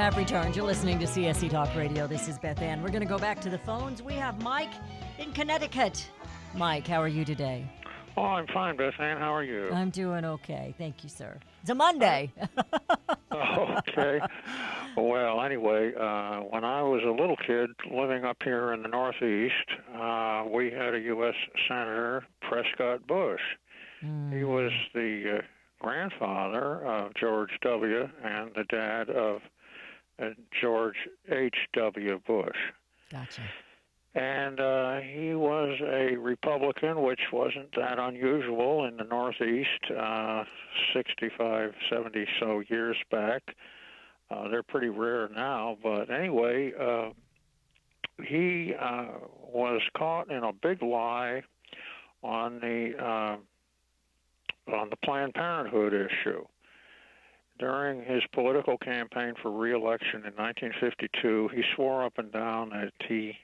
have returned. You're listening to CSC Talk Radio. This is Beth Ann. We're going to go back to the phones. We have Mike in Connecticut. Mike, how are you today? Oh, I'm fine, Beth Ann. How are you? I'm doing okay. Thank you, sir. It's a Monday. Okay. Well, anyway, when I was a little kid living up here in the Northeast, we had a U.S. Senator, Prescott Bush. He was the grandfather of George W. and the dad of George H.W. Bush. Gotcha. And he was a Republican, which wasn't that unusual in the Northeast 65, 70 so years back. They're pretty rare now. But anyway, he was caught in a big lie on the Planned Parenthood issue. During his political campaign for re-election in 1952, he swore up and down that he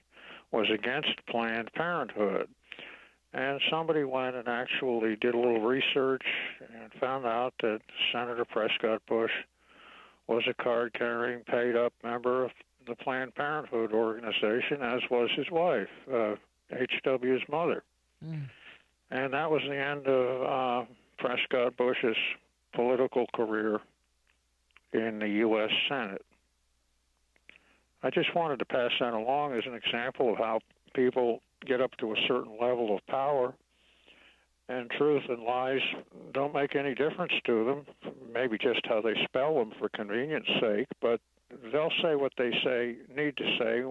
was against Planned Parenthood. And somebody went and actually did a little research and found out that Senator Prescott Bush was a card-carrying, paid-up member of the Planned Parenthood organization, as was his wife, H.W.'s mother. And that was the end of Prescott Bush's political career in the U.S. Senate. I just wanted to pass that along as an example of how people get up to a certain level of power, and truth and lies don't make any difference to them, maybe just how they spell them for convenience sake, but they'll say what they need to say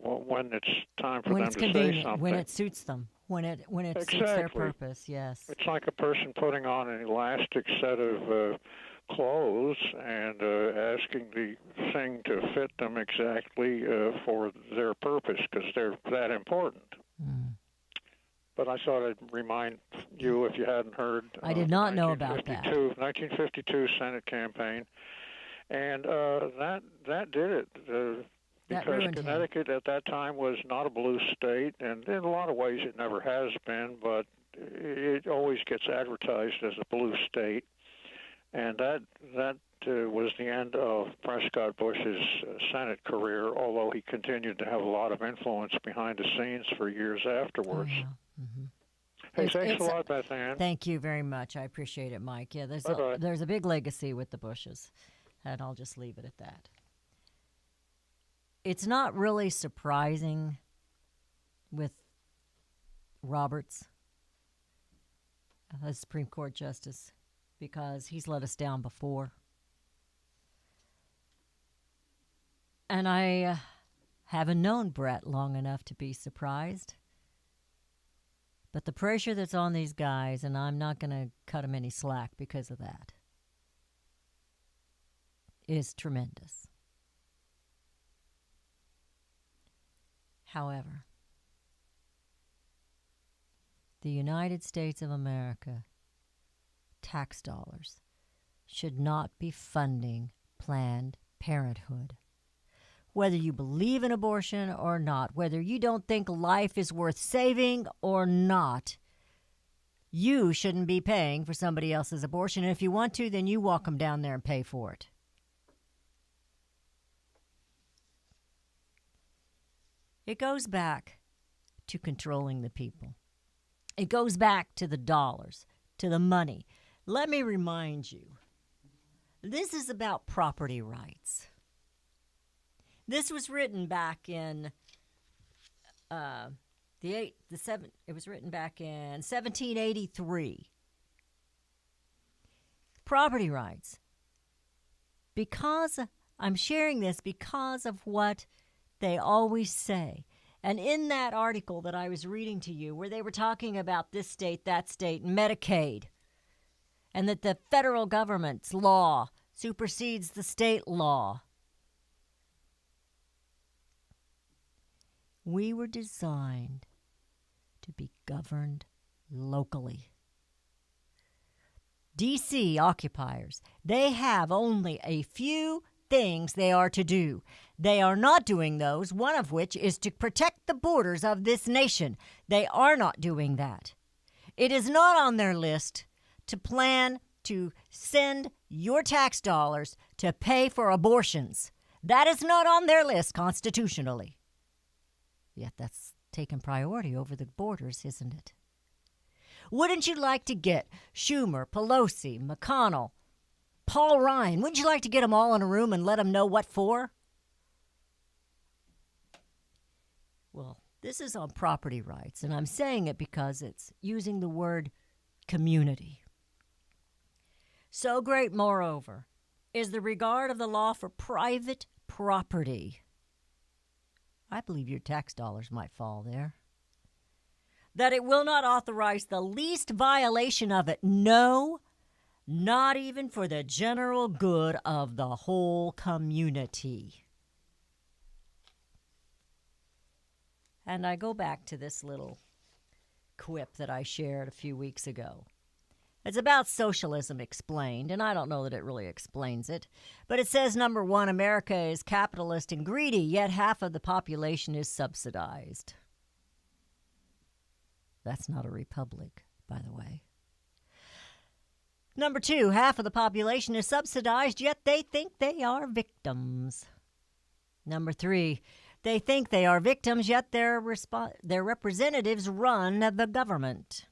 when it's time for them to say something. When it suits them, when it Exactly. suits their purpose, yes. It's like a person putting on an elastic set of clothes and asking the thing to fit them exactly for their purpose because they're that important. But I thought I'd remind you, if you hadn't heard. I did not know about that. 1952 Senate campaign. And that did it. Because Connecticut at that time was not a blue state, and in a lot of ways it never has been, but it always gets advertised as a blue state. And that was the end of Prescott Bush's Senate career, although he continued to have a lot of influence behind the scenes for years afterwards. Oh, yeah. Hey, thanks a lot, Beth Ann. Thank you very much. I appreciate it, Mike. Yeah, there's a big legacy with the Bushes, and I'll just leave it at that. It's not really surprising with Roberts, the Supreme Court Justice, because he's let us down before. And I haven't known Brett long enough to be surprised. But the pressure that's on these guys, and I'm not going to cut them any slack because of that, is tremendous. However, the United States of America tax dollars should not be funding Planned Parenthood. Whether you believe in abortion or not, whether you don't think life is worth saving or not, you shouldn't be paying for somebody else's abortion. And if you want to, then you walk them down there and pay for it. It goes back to controlling the people. It goes back to the dollars, to the money. Let me remind you, this is about property rights. This was written back in it was written back in 1783. Property rights. Because I'm sharing this because of what they always say. And in that article that I was reading to you, where they were talking about this state, that state, Medicaid, and that the federal government's law supersedes the state law. We were designed to be governed locally. D.C. occupiers, they have only a few things they are to do. They are not doing those, one of which is to protect the borders of this nation. They are not doing that. It is not on their list to plan to send your tax dollars to pay for abortions. That is not on their list constitutionally. Yet that's taken priority over the borders, isn't it? Wouldn't you like to get Schumer, Pelosi, McConnell, Paul Ryan? Wouldn't you like to get them all in a room and let them know what for? Well, this is on property rights, and I'm saying it because it's using the word community. So great, moreover, is the regard of the law for private property. I believe your tax dollars might fall there. That it will not authorize the least violation of it. No, not even for the general good of the whole community. And I go back to this little quip that I shared a few weeks ago. It's about socialism explained, and I don't know that it really explains it. But it says, number one, America is capitalist and greedy, yet half of the population is subsidized. That's not a republic, by the way. Number two, half of the population is subsidized, yet they think they are victims. Number three, they think they are victims, yet their representatives run the government.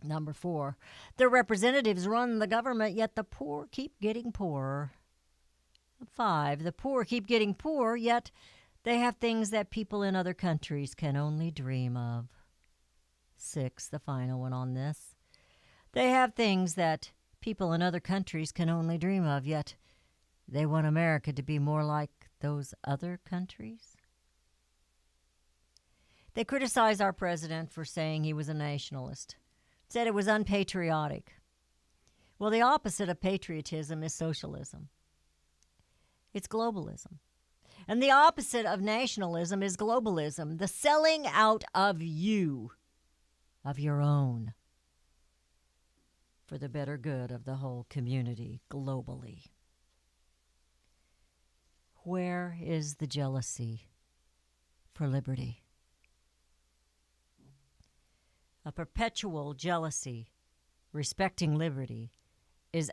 Number four, the representatives run the government, yet the poor keep getting poorer. 5, the poor keep getting poorer, yet they have things that people in other countries can only dream of. 6, the final one on this. They have things that people in other countries can only dream of, yet they want America to be more like those other countries. They criticize our president for saying he was a nationalist. Said it was unpatriotic. Well, the opposite of patriotism is socialism. It's globalism. And the opposite of nationalism is globalism, the selling out of you, of your own, for the better good of the whole community globally. Where is the jealousy for liberty? A perpetual jealousy respecting liberty is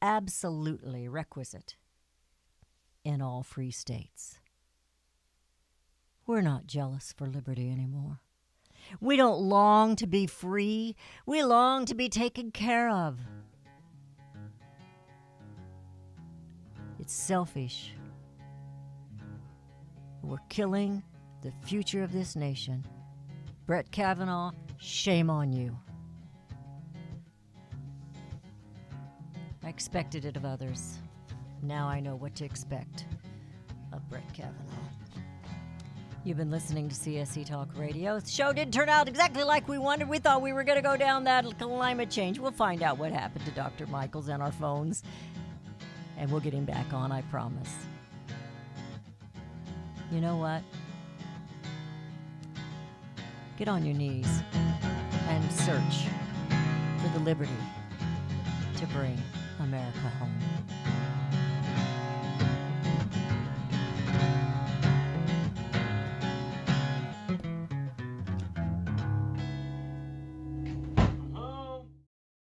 absolutely requisite in all free states. We're not jealous for liberty anymore. We don't long to be free. We long to be taken care of. It's selfish. We're killing the future of this nation. Brett Kavanaugh, shame on you. I expected it of others. Now I know what to expect of Brett Kavanaugh. You've been listening to CSC Talk Radio. The show didn't turn out exactly like we wanted. We thought we were going to go down that climate change. We'll find out what happened to Dr. Michaels and our phones. And we'll get him back on, I promise. You know what? Get on your knees and search for the liberty to bring America home.